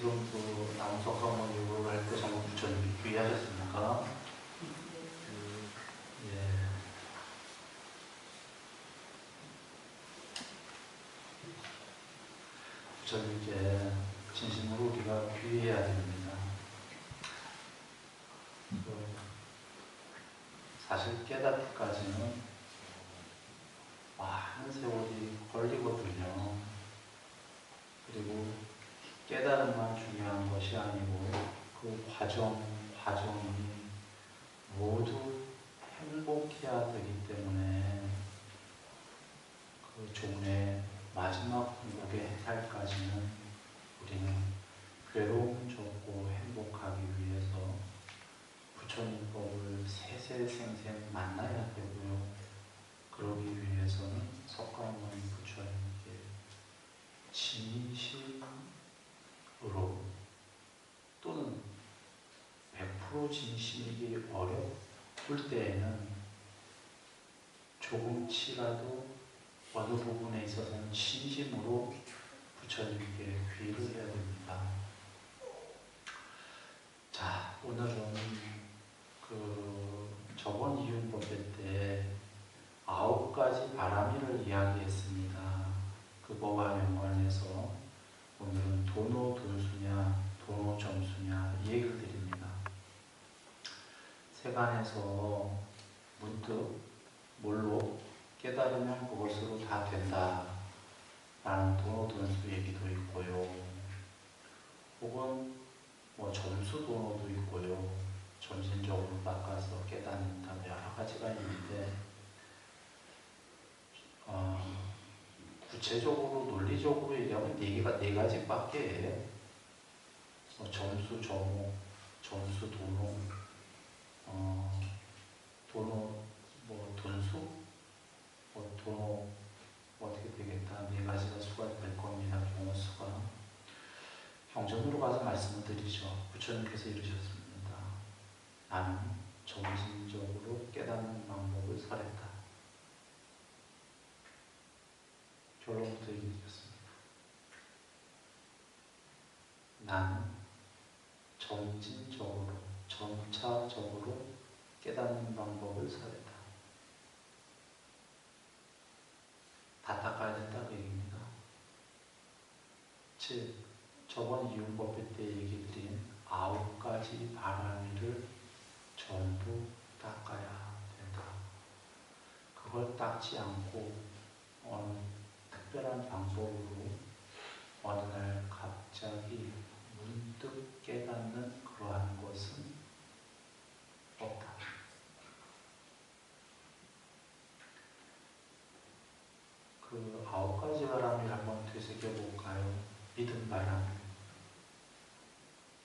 지금 그 나무석가모니 이후로 할 때 정말 부처님이 귀하셨습니까? 예. 부처님께 진심으로 우리가 귀해야 됩니다. 사실 깨닫기까지는 많은 세월이 걸리거든요. 그리고 깨달음만 중요한 것이 아니고 그 과정이 모두 행복해야 되기 때문에 그 종의 마지막 공복의 해탈까지는 우리는 괴로움 접고 행복하기 위해서 부처님 법을 세세생생 만나야 되고요. 그러기 위해서는 석가모니 부처님께 진심으로 또는 100% 진심이기 어려울 때에는 조금치라도 어느 부분에 있어서는 진심으로 부처님께 귀를 해야 됩니다. 자, 오늘은 저번 이윤법회 때 9가지 바람이를 이야기했습니다. 그거와 연관해서 오늘은 도노 돈수냐 도노 점수냐 이 얘기를 드립니다. 세간에서 문득 뭘로 깨달으면 그것으로 다 된다 라는 도노 돈수 얘기도 있고요. 혹은 점수 도노도 있고요. 점진적으로 닦아서 깨닫는다 여러 가지가 있는데 구체적으로 논리적으로 얘기하면 네 가지밖에 해요. 점수 점호, 점수 도노, 도노 돈수, 도노 어떻게 되겠다. 네 가지가 수가 될 겁니다. 경우수가. 경전으로 가서 말씀을 드리죠. 부처님께서 이르셨습니다. 나는 점진적으로 깨닫는 방법을 설했다. 결론부터 얘기드렸습니다. 나는 점진적으로, 점차적으로 깨닫는 방법을 설했다. 다 닦아야 된다 그 얘기입니다. 즉, 저번 이윤법회 때 얘기 드린 9가지 바람이를 전부 닦아야 된다. 그걸 닦지 않고 어느 특별한 방법으로 어느 날 갑자기 문득 깨닫는 그러한 것은 없다. 그 9가지 바람을 한번 되새겨볼까요? 믿음 바람,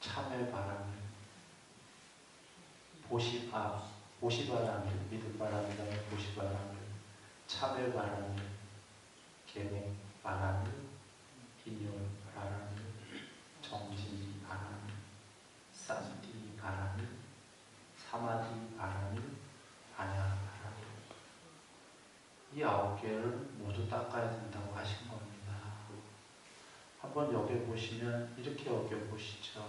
참회 바람, 보시바람을, 믿음 바람이라면 보시바람을, 참회 바람을, 계획 바람을, 기념 바람을, 정진 바람을, 산디 바람을, 사마디 바람을, 반야 바람을. 이 9개를 모두 닦아야 된다고 하신 겁니다. 한번 여겨보시면 이렇게 여겨보시죠.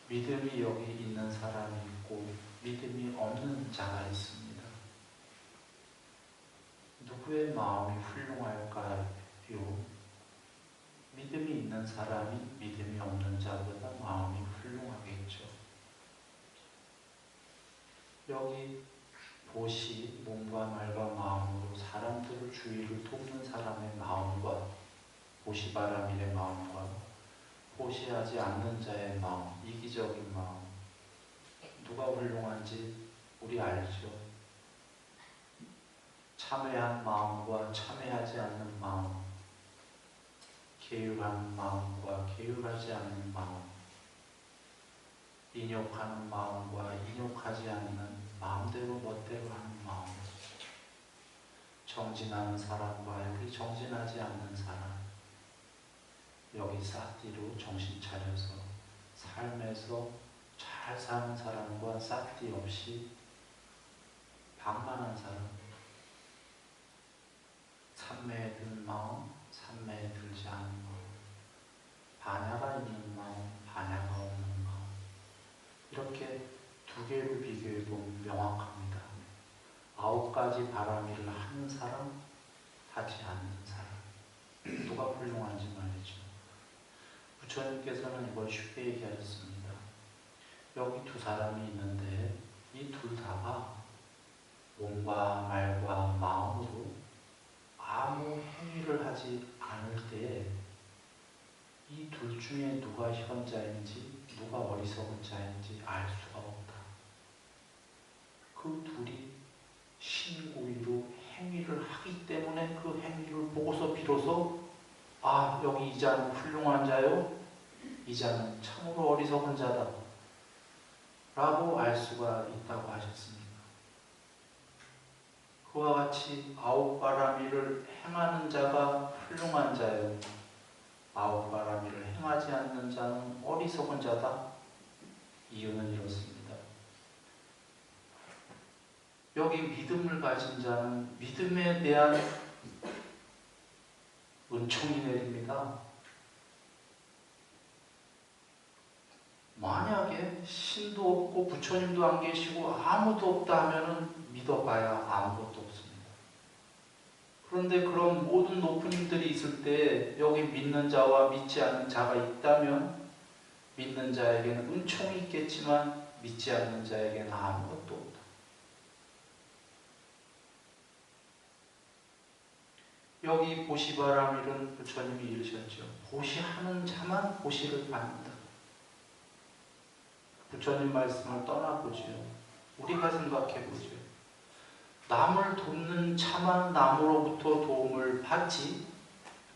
믿음이 여기 있는 사람이 있고 믿음이 없는 자가 있습니다. 누구의 마음이 훌륭할까요? 믿음이 있는 사람이 믿음이 없는 자보다 마음이 훌륭하겠죠. 여기 보시, 몸과 말과 마음으로 사람들을 주위를 돕는 사람의 마음과 보시바라밀의 마음과 보시하지 않는 자의 마음, 이기적인 마음, 누가 훌륭한지 우리 알죠. 참회한 마음과 참회하지 않는 마음, 계율한 마음과 계율하지 않는 마음, 인욕하는 마음과 인욕하지 않는 마음대로 멋대로 하는 마음, 정진하는 사람과 여기 정진하지 않는 사람, 여기 사띠로 정신 차려서 삶에서 잘 사는 사람과 사띠 없이 방만한 사람, 삼매에 든 마음, 삼매에 들지 않은 마음, 반야가 있는 마음, 가지 바람일을 하는 사람, 하지 않는 사람, 누가 훌륭한지 말이죠. 부처님께서는 이걸 쉽게 얘기하셨습니다. 여기 두 사람이 있는데 이 둘 다가 몸과 말과 마음으로 아무 행위를 하지 않을 때에 이 둘 중에 누가 현자인지 누가 어리석은 자인지 알 수가 없다. 그 둘이 신고의로 행위를 하기 때문에 그 행위를 보고서 비로소 여기 이 자는 훌륭한 자요, 이 자는 참으로 어리석은 자다 라고 알 수가 있다고 하셨습니다. 그와 같이 아홉바라미를 행하는 자가 훌륭한 자요, 아홉바라미를 행하지 않는 자는 어리석은 자다. 이유는 이렇습니다. 여기 믿음을 가진 자는 믿음에 대한 은총이 내립니다. 만약에 신도 없고 부처님도 안 계시고 아무도 없다 하면은 믿어봐야 아무것도 없습니다. 그런데 그런 모든 높은 힘들이 있을 때 여기 믿는 자와 믿지 않는 자가 있다면 믿는 자에게는 은총이 있겠지만 믿지 않는 자에게는 아무것도 없다. 여기 보시바라밀은 부처님이 이르셨죠. 보시하는 자만 보시를 받는다. 부처님 말씀을 떠나보지요. 우리가 생각해보죠. 남을 돕는 자만 남으로부터 도움을 받지,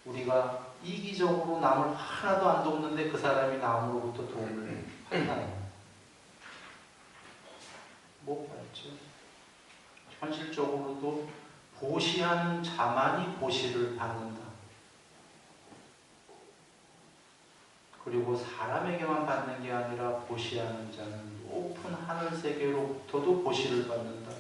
우리가 이기적으로 남을 하나도 안 돕는데 그 사람이 남으로부터 도움을 받나요? 못 받죠. 현실적으로도 보시하는 자만이 보시를 받는다. 그리고 사람에게만 받는 게 아니라 보시하는 자는 높은 하늘세계로부터도 보시를 받는다.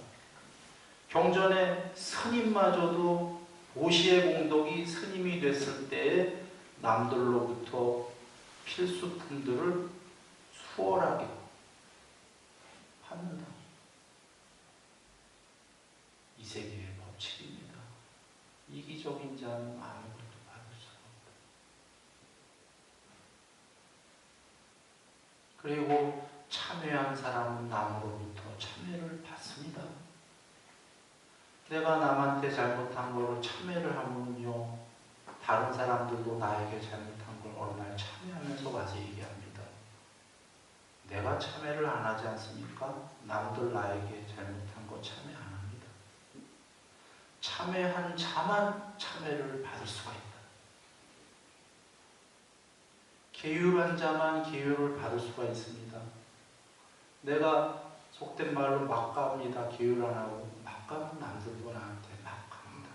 경전에 스님마저도 보시의 공덕이 스님이 됐을 때에 남들로부터 필수품들을 수월하게 받는다. 이 세계의 법칙입니다. 이기적인 자는 아무것도 받을 수가 없다. 그리고 참회한 사람은 남으로부터 참회를 받습니다. 내가 남한테 잘못한 거를 참회를 하면요, 다른 사람들도 나에게 잘못한 걸 어느 날 참회하면서 와서 얘기합니다. 내가 참회를 안 하지 않습니까? 남들 나에게 잘못한 거 참회 안 합니다. 참회한 자만 참회를 받을 수가 있다. 계율한 자만 계율을 받을 수가 있습니다. 내가 속된 말로 막 갑니다. 계율 안 하고. 막 가면 남들도 나한테 막 갑니다.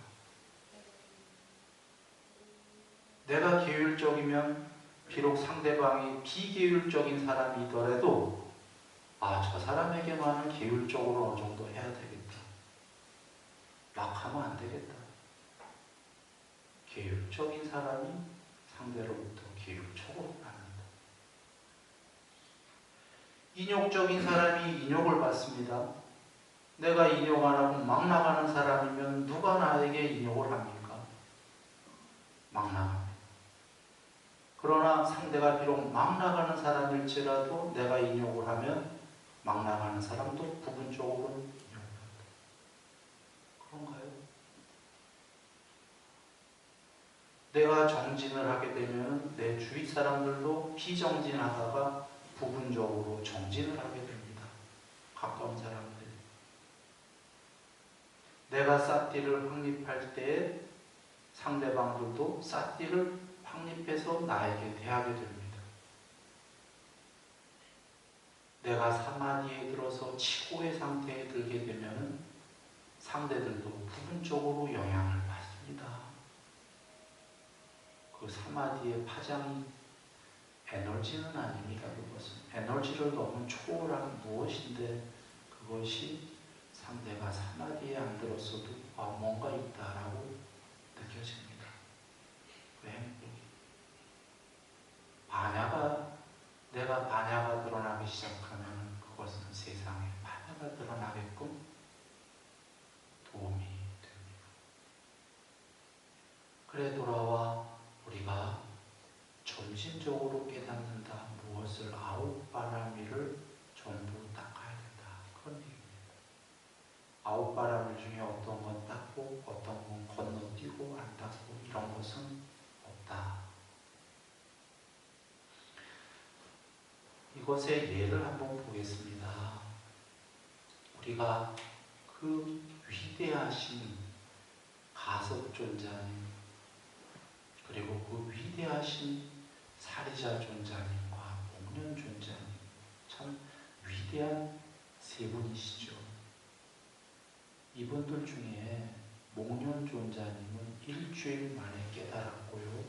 내가 계율적이면 비록 상대방이 비계율적인 사람이더라도 저 사람에게만은 계율적으로 어느 정도 해야 되겠다. 막 하면 안 되겠다. 계율적인 사람이 상대로부터 계율적으로 받는다. 인욕적인 사람이 인욕을 받습니다. 내가 인욕 안 하고 막 나가는 사람이면 누가 나에게 인욕을 합니까? 막 나갑니다. 그러나 상대가 비록 막 나가는 사람일지라도 내가 인욕을 하면 막 나가는 사람도 부분적으로 인욕을 한다. 그런가요? 내가 정진을 하게 되면 내 주위 사람들도 비정진하다가 부분적으로 정진을 하게 됩니다. 가까운 사람들. 내가 삿띠를 확립할 때에 상대방들도 삿띠를 확립해서 나에게 대하게 됩니다. 내가 사마디에 들어서 치고의 상태에 들게 되면 상대들도 부분적으로 영향을 받습니다. 그 사마디의 파장이 에너지는 아닙니다. 그것은 에너지를 너무 초월한 무엇인데 그것이 상대가 사마디에 안 들었어도 뭔가 있다라고 느껴집니다. 그 행복이. 내가 반야가 드러나기 시작하면 그것은 세상에 반야가 드러나게끔 도움을 아웃바람을 중에 어떤 건 닦고 어떤 건 건너뛰고 안 닦고 이런 것은 없다. 이것의 예를 한번 보겠습니다. 우리가 그 위대하신 가섭존자님 그리고 그 위대하신 사리자존자님과 목련존자님 참 위대한 세 분이시죠. 이분들 중에 목련존자님은 일주일 만에 깨달았고요.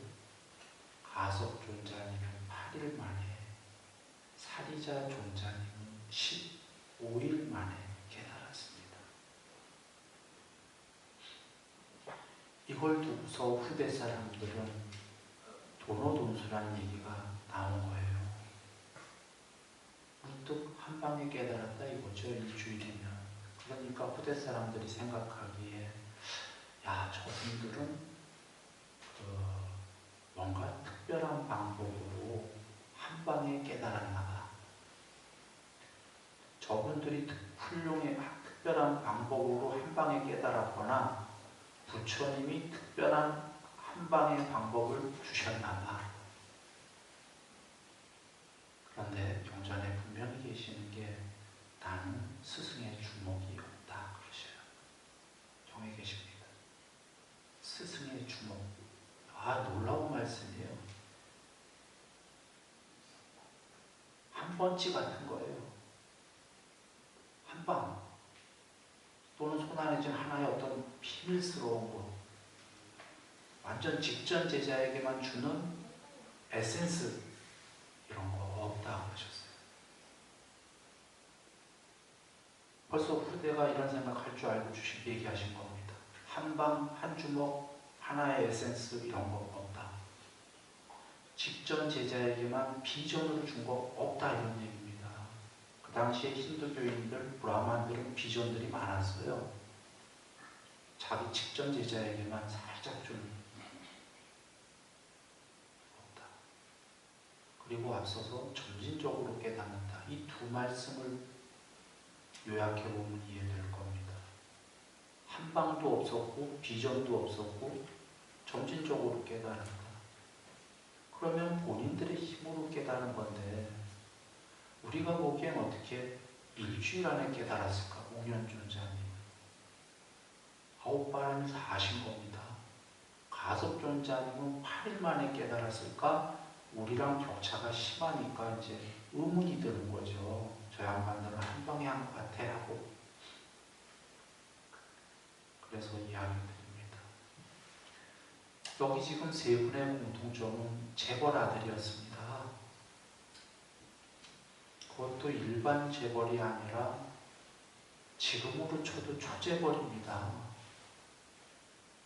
가섭존자님은 8일 만에, 사리자존자님은 15일 만에 깨달았습니다. 이걸 두고서 후대 사람들은 도노돈수라는 얘기가 나온 거예요. 문득 한 방에 깨달았다 이거죠. 일주일이면. 그러니까 후대 사람들이 생각하기에 야 저분들은 뭔가 특별한 방법으로 한 방에 깨달았나 봐. 저분들이 특별한 방법으로 한 방에 깨달았거나 부처님이 특별한 한 방의 방법을 주셨나 봐. 그런데 경전에 분명히 계시는 게 나는 스승의 주목이 없다 그러셔요. 정해 계십니다. 스승의 주목. 놀라운 말씀이에요. 한 번치 같은 거예요. 한 방. 또는 손안에 쥔 하나의 어떤 비밀스러운 것. 완전 직전 제자에게만 주는 에센스 이런 거 없다 그러셨어요. 벌써 후대가 이런 생각할 줄 알고 얘기하신 겁니다. 한 방, 한 주먹, 하나의 에센스 이런 거 없다. 직전 제자에게만 비전으로 준 거 없다 이런 얘기입니다. 그 당시에 힌두교인들, 브라만들은 비전들이 많았어요. 자기 직전 제자에게만 살짝 준 없다. 그리고 앞서서 점진적으로 깨닫는다. 이 두 말씀을 요약해보면 이해될 겁니다. 한 방도 없었고 비전도 없었고 점진적으로 깨달은다. 그러면 본인들의 힘으로 깨달은 건데 우리가 보기엔 어떻게 일주일 안에 깨달았을까? 목련존자님. 아웃바람에서 아신 겁니다. 가섭존자님은 8일 만에 깨달았을까? 우리랑 격차가 심하니까 이제 의문이 드는 거죠. 저 양반들은 한 방에 한 것 같아 하고. 그래서 이야기 드립니다. 여기 지금 세 분의 공통점은 재벌 아들이었습니다. 그것도 일반 재벌이 아니라 지금으로 쳐도 초재벌입니다.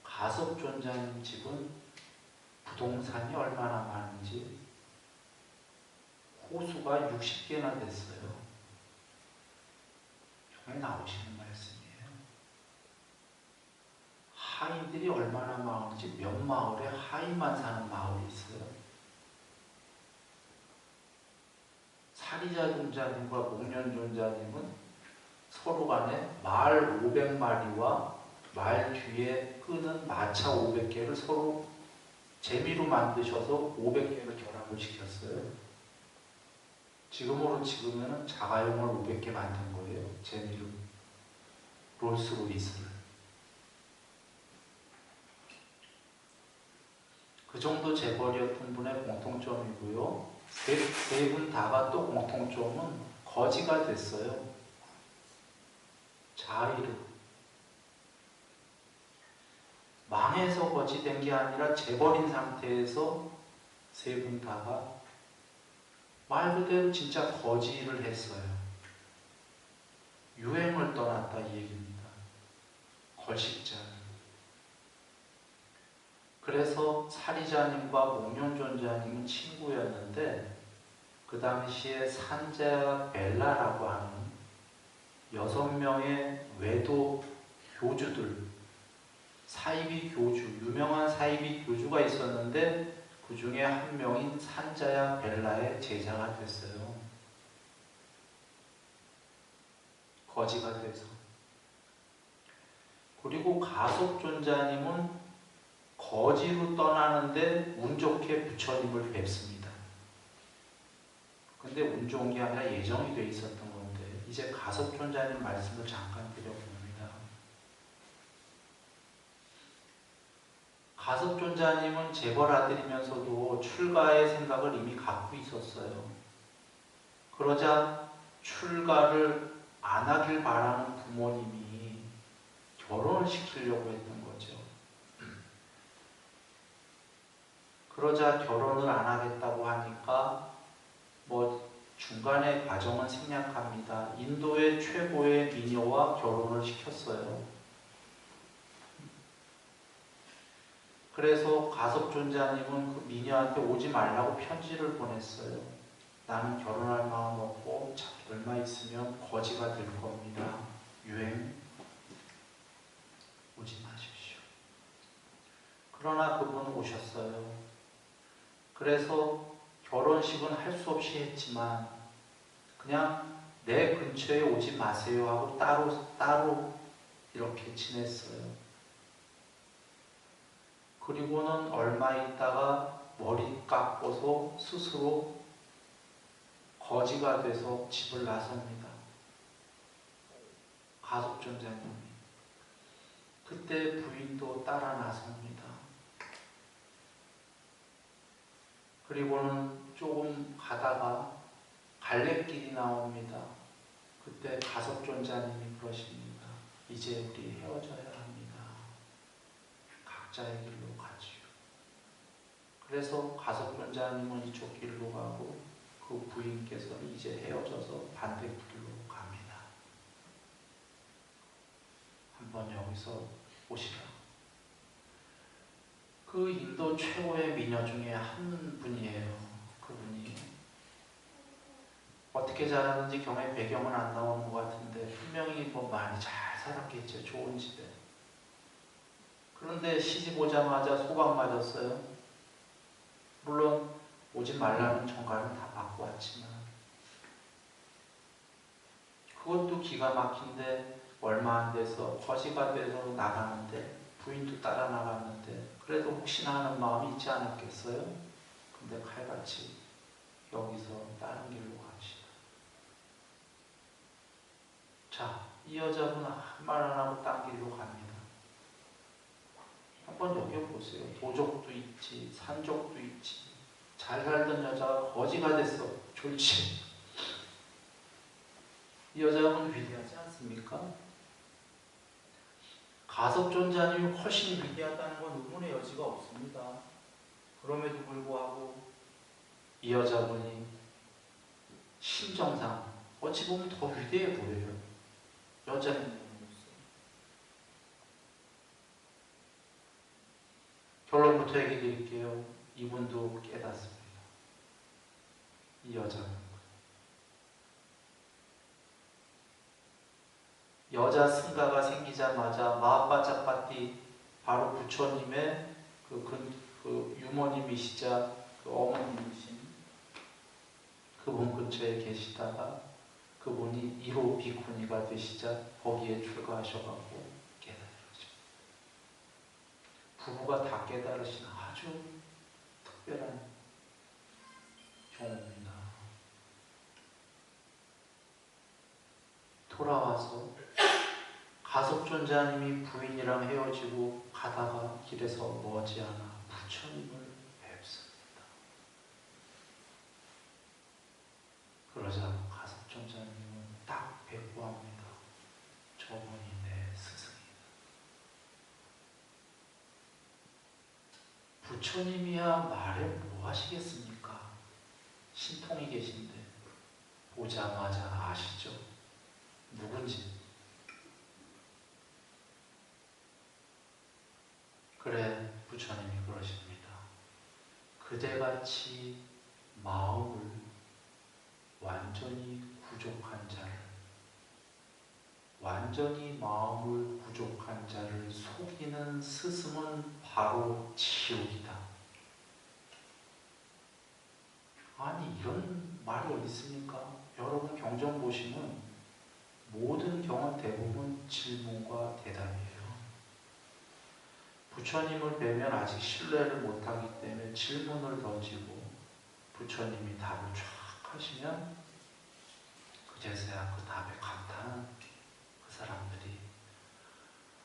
가섭존자님 집은 부동산이 얼마나 많은지 호수가 60개나 됐어요. 종에 나오시는 말씀이에요. 하인들이 얼마나 많은지 몇 마을에 하인만 사는 마을이 있어요. 사리자존자님과 목련존자님은 서로 간에 말 500마리와 말 뒤에 끄는 마차 500개를 서로 재미로 만드셔서 500개를 결합을 시켰어요. 지금으로 찍으면 자가용을 500개 만든 거예요. 재미로. 롤스로이스를. 그 정도 재벌이었던 분의 공통점이고요. 세 분 다가 또 공통점은 거지가 됐어요. 자의로. 망해서 거지 된 게 아니라 재벌인 상태에서 세 분 다가 말 그대로 진짜 거지를 했어요. 유행을 떠났다 이 얘기입니다. 걸식자. 그래서 사리자님과 목련존자님은 친구였는데 그 당시에 산자 벨라라고 하는 6명의 외도 교주들, 사이비 교주, 유명한 사이비 교주가 있었는데 그 중에 한 명인 산자야 벨라의 제자가 됐어요. 거지가 돼서. 그리고 가섭존자님은 거지로 떠나는데 운 좋게 부처님을 뵙습니다. 근데 운 좋은 게 아니라 예정이 돼 있었던 건데 이제 가섭존자님 말씀을 잠깐 드려봅니다. 가섭존자님은 재벌 아들이면서도 출가의 생각을 이미 갖고 있었어요. 그러자 출가를 안 하길 바라는 부모님이 결혼을 시키려고 했던 거죠. 그러자 결혼을 안 하겠다고 하니까 중간에 과정은 생략합니다. 인도의 최고의 미녀와 결혼을 시켰어요. 그래서 가섭존자님은 그 미녀한테 오지 말라고 편지를 보냈어요. 나는 결혼할 마음 없고 얼마 있으면 거지가 될 겁니다. 유행 오지 마십시오. 그러나 그분은 오셨어요. 그래서 결혼식은 할 수 없이 했지만 그냥 내 근처에 오지 마세요 하고 따로 이렇게 지냈어요. 그리고는 얼마 있다가 머리 깎고서 스스로 거지가 돼서 집을 나섭니다. 가섭존자님이. 그때 부인도 따라 나섭니다. 그리고는 조금 가다가 갈래길이 나옵니다. 그때 가섭존자님이 그러십니다. 이제 우리 헤어져야 합니다. 각자의 길로 가지요. 그래서 가섭존자님은 이쪽 길로 가고 그 부인께서는 이제 헤어져서 반대길로 갑니다. 한번 여기서 보시라. 그 인도 최고의 미녀 중에 한 분이에요. 그분이 어떻게 자랐는지 경의 배경은 안 나오는 것 같은데 분명히 많이 잘 살았겠죠. 좋은 집에. 그런데 시집 오자마자 소방 맞았어요. 물론 오지 말라는 전가는 다 받고 왔지만 그것도 기가 막힌데 얼마 안 돼서 거지가 돼서 나가는데 부인도 따라 나갔는데 그래도 혹시나 하는 마음이 있지 않았겠어요? 근데 칼같이 여기서 다른 길로 갑시다. 자, 이 여자분 한 말 안 하고 딴 길로 갑니다. 한번 여겨보세요. 도적도 있지, 산적도 있지. 잘 살던 여자가 거지가 됐어. 좋지. 이 여자분 위대하지 않습니까? 가섭존자님이 훨씬 위대하다는 건 의문의 여지가 없습니다. 그럼에도 불구하고 이 여자분이 심정상 어찌 보면 더 위대해 보여요. 여자인 결론부터 얘기 드릴게요. 이분도 깨닫습니다. 이 여자는 여자 승가가 생기자마자 마음바짝바띠 바로 부처님의 그 유모님이시자 그 어머님이신 그분 근처에 계시다가 그분이 1호 비쿠니가 되시자 거기에 출가하셔갖고 깨달으셨습니다. 부부가 다 깨달으신 아주 특별한 경우입니다. 돌아와서 가섭존자님이 부인이랑 헤어지고 가다가 길에서 머지않아 부처님을 뵙습니다. 그러자 가섭존자님은 딱 뵙고 합니다. 저분이 내 스승이다. 부처님이야 말해 뭐 하시겠습니까? 신통이 계신데 보자마자 아시죠? 누군지. 그래, 부처님이 그러십니다. 그대같이 마음을 완전히 부족한 자를, 완전히 마음을 부족한 자를 속이는 스승은 바로 지옥이다. 아니, 이런 말이 어디 있습니까? 여러분 경전 보시면 모든 경은 대부분 질문과 대답이에요. 부처님을 뵈면 아직 신뢰를 못하기 때문에 질문을 던지고 부처님이 답을 쫙 하시면 그제서야 그 답에 감탄한 그 사람들이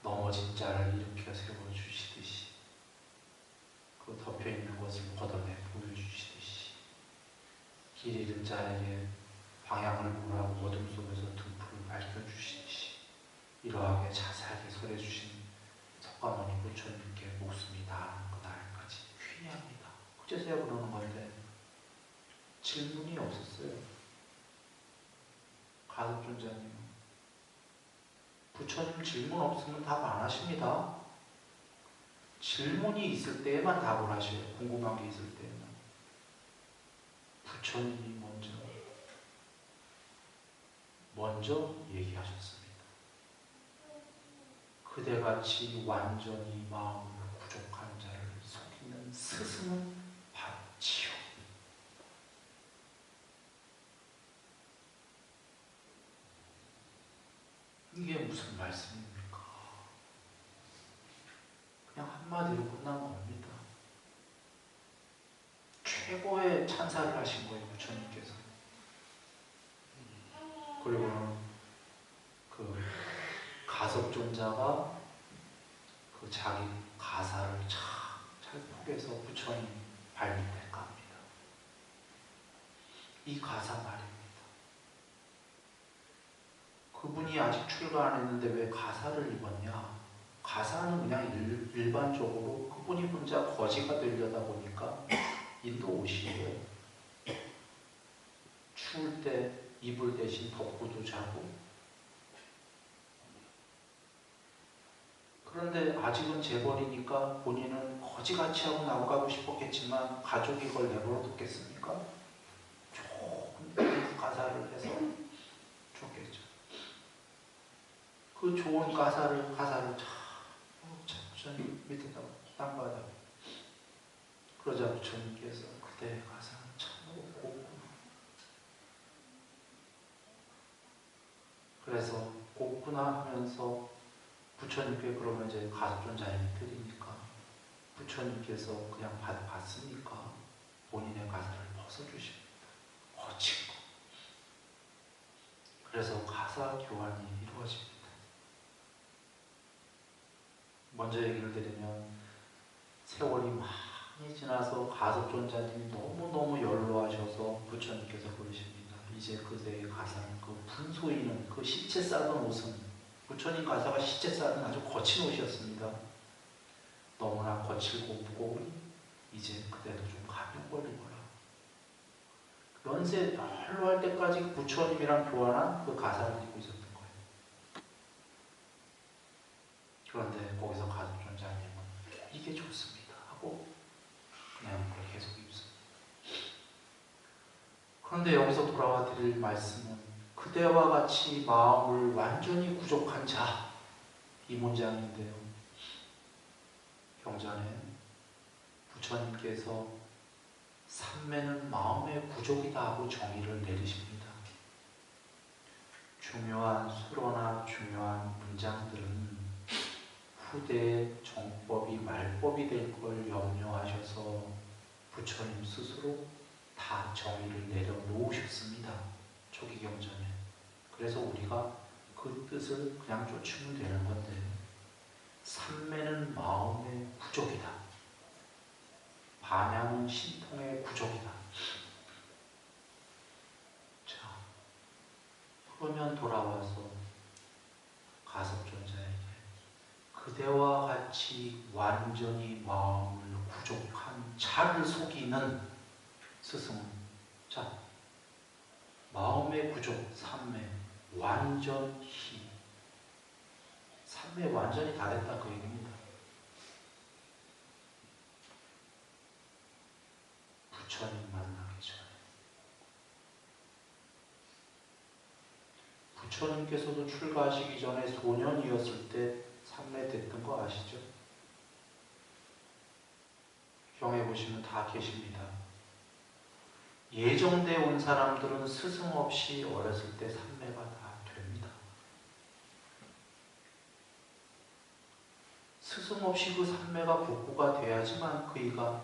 넘어진 자를 일으켜 세워주시듯이 그 덮여있는 것을 걷어내 보여주시듯이 길 잃은 자에게 방향을 보라고 어둠 속에서 등불을 밝혀주시듯이 이러하게 자세하게 설해주신 석가모니 부처님께 목숨이 다하는 그날까지 귀의합니다. 그제서야 그러는 건데 질문이 없었어요. 가섭존자님은 부처님 질문 없으면 답 안 하십니다. 질문이 있을 때에만 답을 하셔요. 궁금한 게 있을 때에만. 부처님이 먼저 얘기하셨습니다. 그대같이 완전히 마음으로 부족한 자를 속이는 스승은 바로 지옥. 이게 무슨 말씀입니까? 그냥 한마디로 끝난 겁니다. 최고의 찬사를 하신 거예요, 부처님께서. 그리고는 그 가섭존자가 그 자기 가사를 잘 포개서 부처님 발밑에 갑니다. 이 가사 말입니다. 그분이 아직 출가 안 했는데 왜 가사를 입었냐? 가사는 그냥 일반적으로 그분이 혼자 거지가 되려다 보니까 인도 옷이에요. 추울 때 이불 대신 덮고도 자고. 그런데 아직은 재벌이니까 본인은 거지같이 하고 나가고 싶었겠지만 가족이 그걸 내버려 뒀겠습니까? 좋은 가사를 해서 줬겠죠. 그 좋은 가사를 부처님 밑에다 땅바닥. 그러자 부처님께서 그대의 가사는 참 곱구나. 그래서 곱구나 하면서 부처님께 그러면 이제 가섭존자님이 드리니까 부처님께서 그냥 받습니까? 본인의 가사를 벗어주십니다. 거친 거. 그래서 가사 교환이 이루어집니다. 먼저 얘기를 드리면 세월이 많이 지나서 가섭존자님이 너무너무 연로하셔서 부처님께서 그러십니다. 이제 그대의 가사는 그 분소이는 그 시체 싸던 옷은 부처님 가사가 시체 싸던 아주 거친 옷이었습니다. 너무나 거칠고 무거우니 이제 그대도 좀 가벼운 걸 입어라. 연세 연로할 때까지 부처님이랑 교환한 그 가사를 입고 있었던 거예요. 그런데 거기서 가섭존자님은 이게 좋습니다 하고 그냥 그걸 계속 입습니다. 그런데 여기서 돌아와 드릴 말씀은 그대와 같이 마음을 완전히 부족한 자, 이 문장인데요. 경전에 부처님께서 삼매는 마음의 부족이다 하고 정의를 내리십니다. 중요한 수로나 중요한 문장들은 후대의 정법이 말법이 될 걸 염려하셔서 부처님 스스로 다 정의를 내려놓으셨습니다. 초기 경전에. 그래서 우리가 그 뜻을 그냥 쫓으면 되는 건데 삼매는 마음의 부족이다. 반향은 신통의 부족이다. 자, 그러면 돌아와서 가섭존자에게 그대와 같이 완전히 마음을 부족한 자를 속이는 스승은, 자, 마음의 부족, 삼매, 완전히, 삼매 완전히 다 됐다 그 얘기입니다. 부처님 만나기 전에. 부처님께서도 출가하시기 전에 소년이었을 때 삼매됐던 거 아시죠? 경에 보시면 다 계십니다. 예정돼 온 사람들은 스승 없이 어렸을 때 삼매가 다 됩니다. 스승없이 그 삼매가 복구가 돼야지만 그이가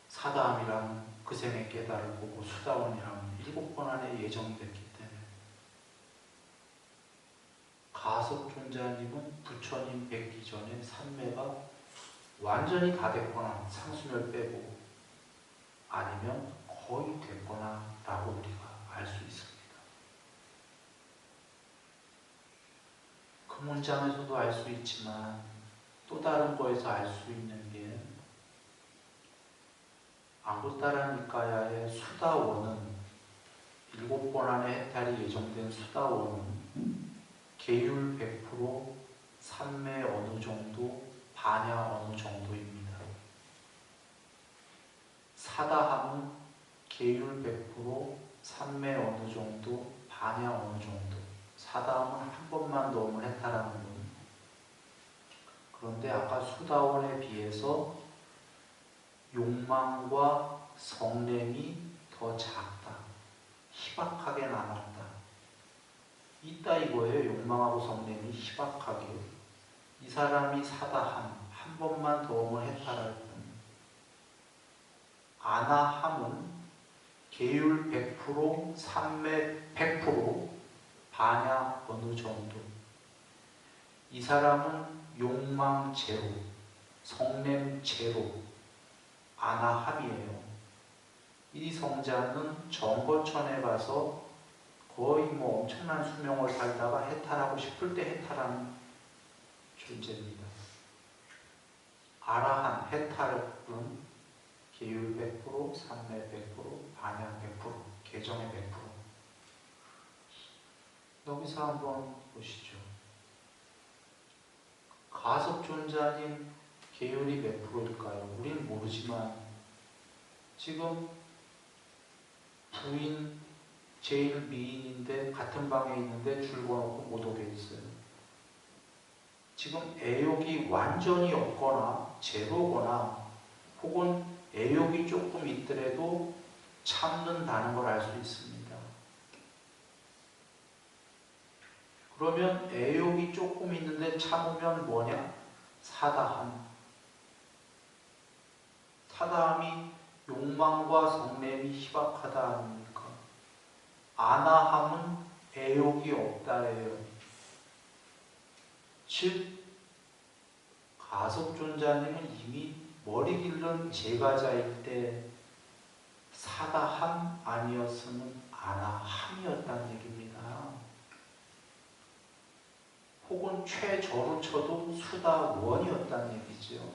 사다함이라는 그 생의 깨달을 보고 수다원이라는 7번 안에 예정이 됐기 때문에 가섭존자님은 부처님 뵙기 전에 삼매가 완전히 다 됐거나 상수멸 빼고 아니면 거의 됐거나 라고 우리가 알 수 있습니다. 그 문장에서도 알 수 있지만 또 다른 거에서 알 수 있는 게 앙구타라 니카야의 수다원은 7번 안에 해탈이 예정된 수다원은 계율 100% 삼매 어느 정도 반야 어느 정도입니다. 사다함은 계율 100% 삼매 어느 정도 반야 어느 정도. 사다함은 한 번만 넣으면 해탈하는 분. 그런데 아까 수다원에 비해서 욕망과 성냄이 더 작다. 희박하게 남았다. 있다 이거예요. 욕망하고 성냄이 희박하게. 이 사람이 사다함 한 번만 넣으면 해탈할 뿐. 아나함은 계율 100% 삼매 100% 반야 어느 정도. 이 사람은 욕망 제로, 성냄 제로, 아나함이에요. 이 성자는 정거천에 가서 거의 엄청난 수명을 살다가 해탈하고 싶을 때 해탈하는 존재입니다. 아라한 해탈은 계율 100%, 삼매 100%, 반야 100%, 개정의 100%. 여기서 한번 보시죠. 가섭존자님 계율이 몇 프로일까요? 우린 모르지만 지금 부인 제일 미인인데 같은 방에 있는데 줄 거놓고 못 오게 있어요. 지금 애욕이 완전히 없거나 제로거나 혹은 애욕이 조금 있더라도 참는다는 걸 알 수 있습니다. 그러면 애욕이 조금 있는데 참으면 뭐냐? 사다함. 사다함이 욕망과 성냄이 희박하다 아닙니까? 아나함은 애욕이 없다예요. 즉 가섭존자님은 이미 머리 길른 제가자일 때 사다함 아니었으면 아나함이었다는 얘기입니다. 혹은 최저로 쳐도 수다원이었다는 얘기죠.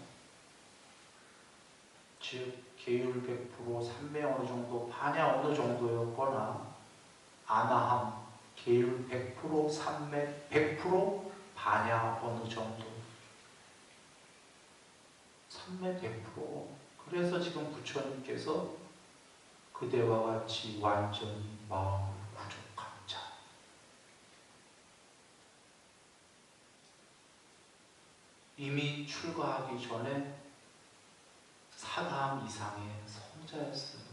즉 계율 100% 삼매 어느 정도 반야 어느 정도였거나 아나함 계율 100% 삼매 100% 반야 어느 정도. 삼매 100%. 그래서 지금 부처님께서 그대와 같이 완전히 마음을 구족한 자. 이미 출가하기 전에 사다함 이상의 성자였어요.